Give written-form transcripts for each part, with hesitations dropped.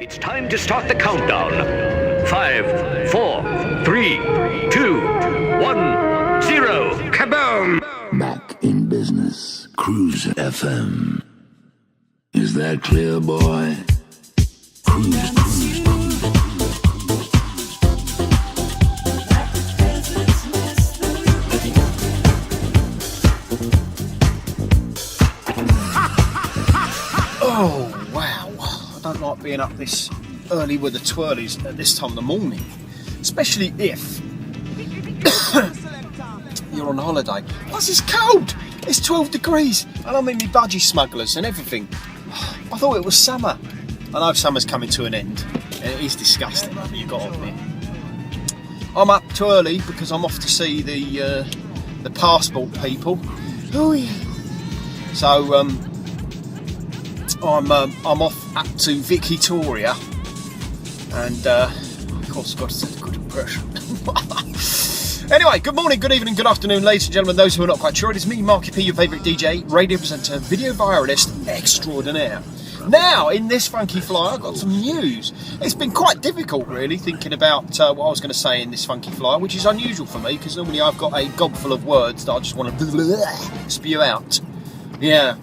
It's time to start the countdown. 5, 4, 3, 2, 1, 0. Kaboom! Back in business. Cruise FM. Is that clear, boy? Cruise, cruise, cruise, Oh, wow. I don't like being up this early with the twirlies at this time of the morning. Especially if you're on holiday. Plus, it's cold. It's 12 degrees. And I'm in my budgie smugglers and everything. I thought it was summer. I know summer's coming to an end. And it is disgusting, you've got to admit. I'm up too early because I'm off to see the passport people. Oh, yeah. So, I'm off up to Victoria, and of course I've got to set a good impression. Anyway, good morning, good evening, good afternoon, ladies and gentlemen, those who are not quite sure. It is me, Marky P, your favourite DJ, radio presenter, video viralist extraordinaire. Now, in this funky flyer, I've got some news. It's been quite difficult, really, thinking about what I was going to say in this funky flyer, which is unusual for me, because normally I've got a gobful of words that I just want to spew out. Yeah.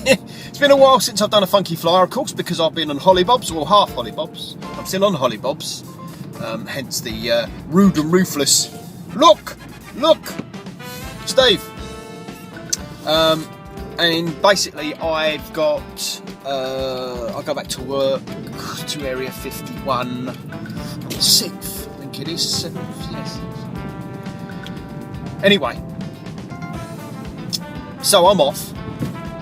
It's been a while since I've done a funky flyer, of course, because I've been on hollybobs, or half hollybobs. I'm still on hollybobs, hence the rude and ruthless. Look, Steve. And basically, I've got. I go back to work to Area 51 on the 6th, I think it is 7th. Yes. Anyway, so I'm off.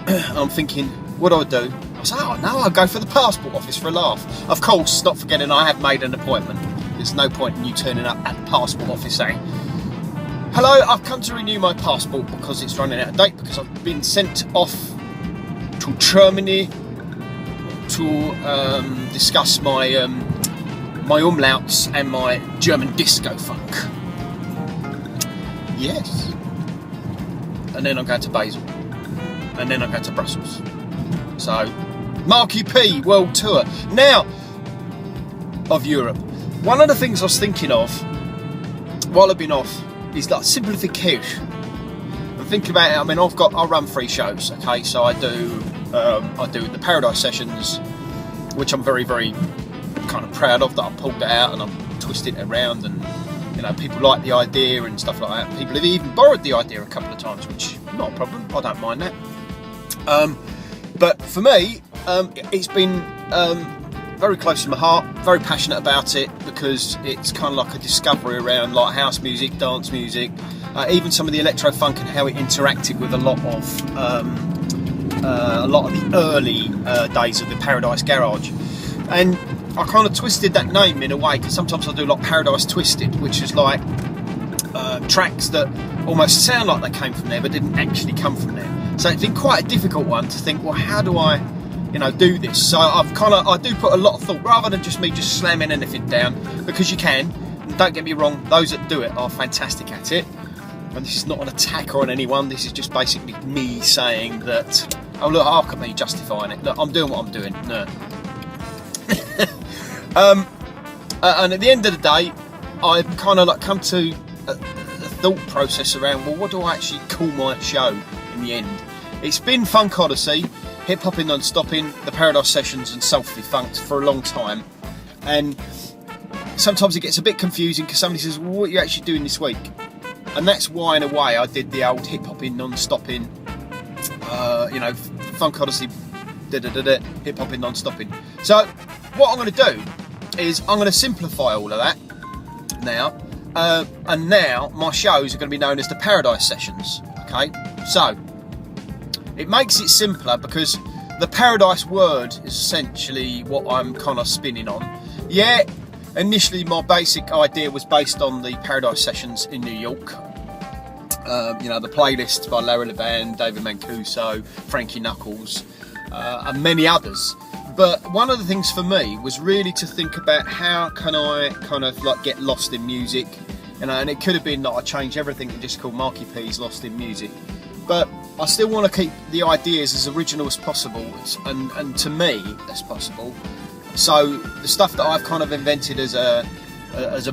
I'm thinking, what do I do? I was like, oh no, I'll go for the passport office for a laugh. Of course, not forgetting I have made an appointment. There's no point in you turning up at the passport office saying, hello, I've come to renew my passport because it's running out of date, because I've been sent off to Germany to discuss my my umlauts and my German disco funk. Yes. And then I'm going to Basel. And then I go to Brussels. So, Marky P World Tour. Now, of Europe. One of the things I was thinking of while I've been off is like simplification. I'm thinking about it. I mean, I run 3 shows. Okay, so I do the Paradise Sessions, which I'm very, very kind of proud of that I pulled it out and I'm twisted it around, and you know, people like the idea and stuff like that. People have even borrowed the idea a couple of times, which not a problem. I don't mind that. But for me, it's been very close to my heart, very passionate about it, because it's kind of like a discovery around like house music, dance music, even some of the electro funk, and how it interacted with a lot of the early days of the Paradise Garage. And I kind of twisted that name in a way, because sometimes I do like Paradise Twisted, which is like tracks that almost sound like they came from there but didn't actually come from there. So it's been quite a difficult one to think, well, how do I, do this? So I do put a lot of thought, rather than just me just slamming anything down, because you can, and don't get me wrong, those that do it are fantastic at it. And this is not an attack on anyone, this is just basically me saying that, oh look at me justifying it, look, I'm doing what I'm doing, no. And at the end of the day, I've kind of like come to a thought process around, well, what do I actually call my show in the end? It's been Funk Odyssey, Hip Hopping Non-Stopping, the Paradise Sessions and Soulfully Funked for a long time, and sometimes it gets a bit confusing because somebody says, well, what are you actually doing this week? And that's why, in a way, I did the old Hip Hopping Non-Stopping, Funk Odyssey, Hip Hopping Non-Stopping. So what I'm going to do is I'm going to simplify all of that now, and now my shows are going to be known as the Paradise Sessions. Okay, so it makes it simpler because the Paradise word is essentially what I'm kind of spinning on. Yeah, initially my basic idea was based on the Paradise Sessions in New York. The playlists by Larry Levan, David Mancuso, Frankie Knuckles, and many others. But one of the things for me was really to think about how can I kind of like get lost in music, and it could have been that I changed everything and just called Marky P's Lost in Music. But I still want to keep the ideas as original as possible, and to me, as possible, So the stuff that I've kind of invented as a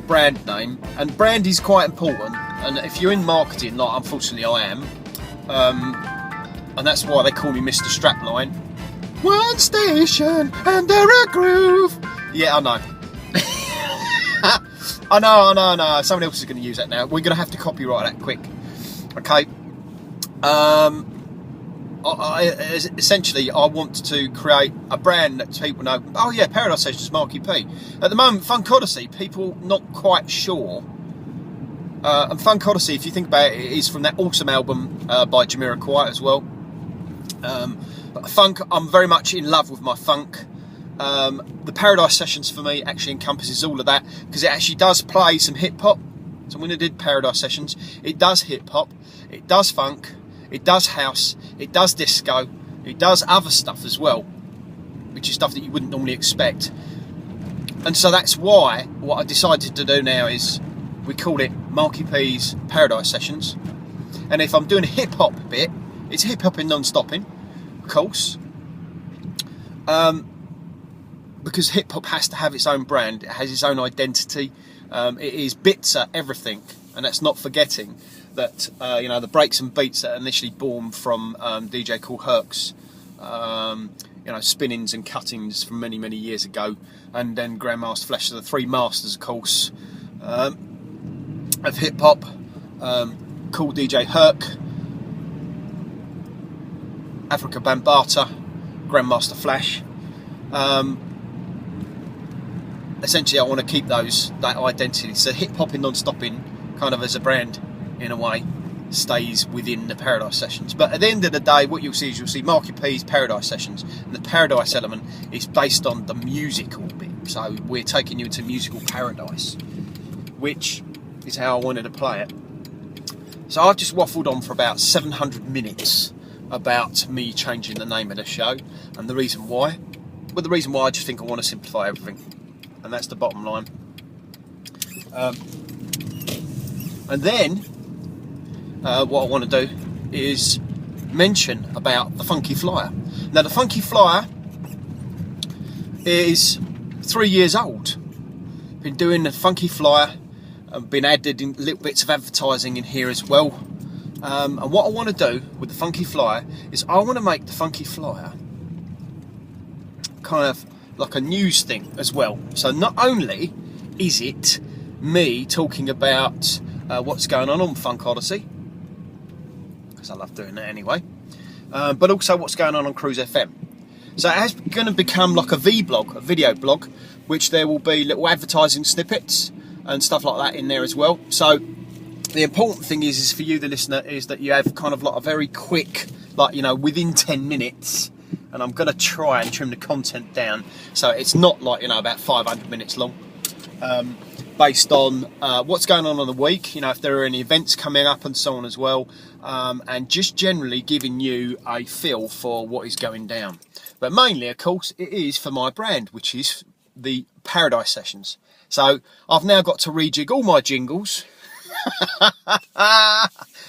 brand name, and brand is quite important. And if you're in marketing, like unfortunately I am, and that's why they call me Mr. Strapline. One station under a groove. Yeah, I know. I know. Someone else is going to use that now. We're going to have to copyright that quick. Okay. Essentially, I want to create a brand that people know. Oh yeah, Paradise Sessions, Marky P. At the moment, Funk Odyssey, people not quite sure. And Funk Odyssey, if you think about it, is from that awesome album by Jamiroquai as well. Funk, I'm very much in love with my funk. The Paradise Sessions for me actually encompasses all of that, because it actually does play some hip hop. So when I did Paradise Sessions, it does hip hop, it does funk, it does house, it does disco, it does other stuff as well, which is stuff that you wouldn't normally expect. And so that's why what I decided to do now is we call it Marky P's Paradise Sessions. And if I'm doing a hip hop bit, it's hip hopping non-stopping, of course. Because hip hop has to have its own brand, it has its own identity. It is bits at everything, and that's not forgetting that the breaks and beats that are initially born from DJ called Herc's, spinnings and cuttings from many years ago, and then Grandmaster Flash, the three masters, of course, of hip hop. Cool DJ Herc, Africa Bambata, Grandmaster Flash. Essentially, I want to keep that identity. So hip hopping non-stopping, kind of as a brand in a way, stays within the Paradise Sessions. But at the end of the day, what you'll see Marky P's Paradise Sessions, and the Paradise element is based on the musical bit. So we're taking you into musical paradise, which is how I wanted to play it. So I've just waffled on for about 700 minutes about me changing the name of the show, and the reason why. Well, the reason why, I just think I want to simplify everything, and that's the bottom line. And then what I want to do is mention about the Funky Flier. Now the Funky Flier is 3 years old. Been doing the Funky Flier, been added in little bits of advertising in here as well. And what I want to do with the Funky Flier is I want to make the Funky Flier kind of like a news thing as well. So not only is it me talking about what's going on Funk Odyssey, because I love doing that anyway, but also what's going on Cruise FM. So it's going to become like a vlog, a video blog, which there will be little advertising snippets and stuff like that in there as well. So the important thing is for you, the listener, is that you have kind of like a very quick, within 10 minutes, and I'm going to try and trim the content down so it's not like, about 500 minutes long, based on what's going on the week, if there are any events coming up and so on as well, and just generally giving you a feel for what is going down. But mainly, of course, it is for my brand, which is the Paradise Sessions. So I've now got to rejig all my jingles.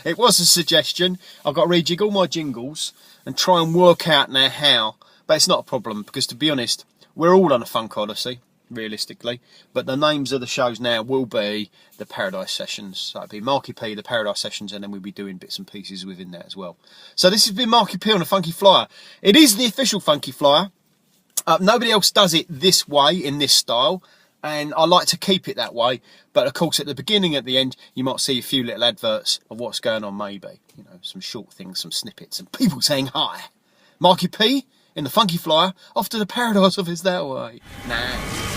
It was a suggestion. I've got to rejig all my jingles and try and work out now how. But it's not a problem, because to be honest, we're all on a Funk Odyssey, realistically. But the names of the shows now will be the Paradise Sessions. So it'll be Marky P, the Paradise Sessions, and then we'll be doing bits and pieces within that as well. So this has been Marky P on the Funky Flyer. It is the official Funky Flyer. Nobody else does it this way, in this style, and I like to keep it that way. But of course, at the beginning, at the end, you might see a few little adverts of what's going on, maybe, some short things, some snippets, and people saying hi. Marky P in the Funky Flyer, off to the Paradise Office that way. Nah.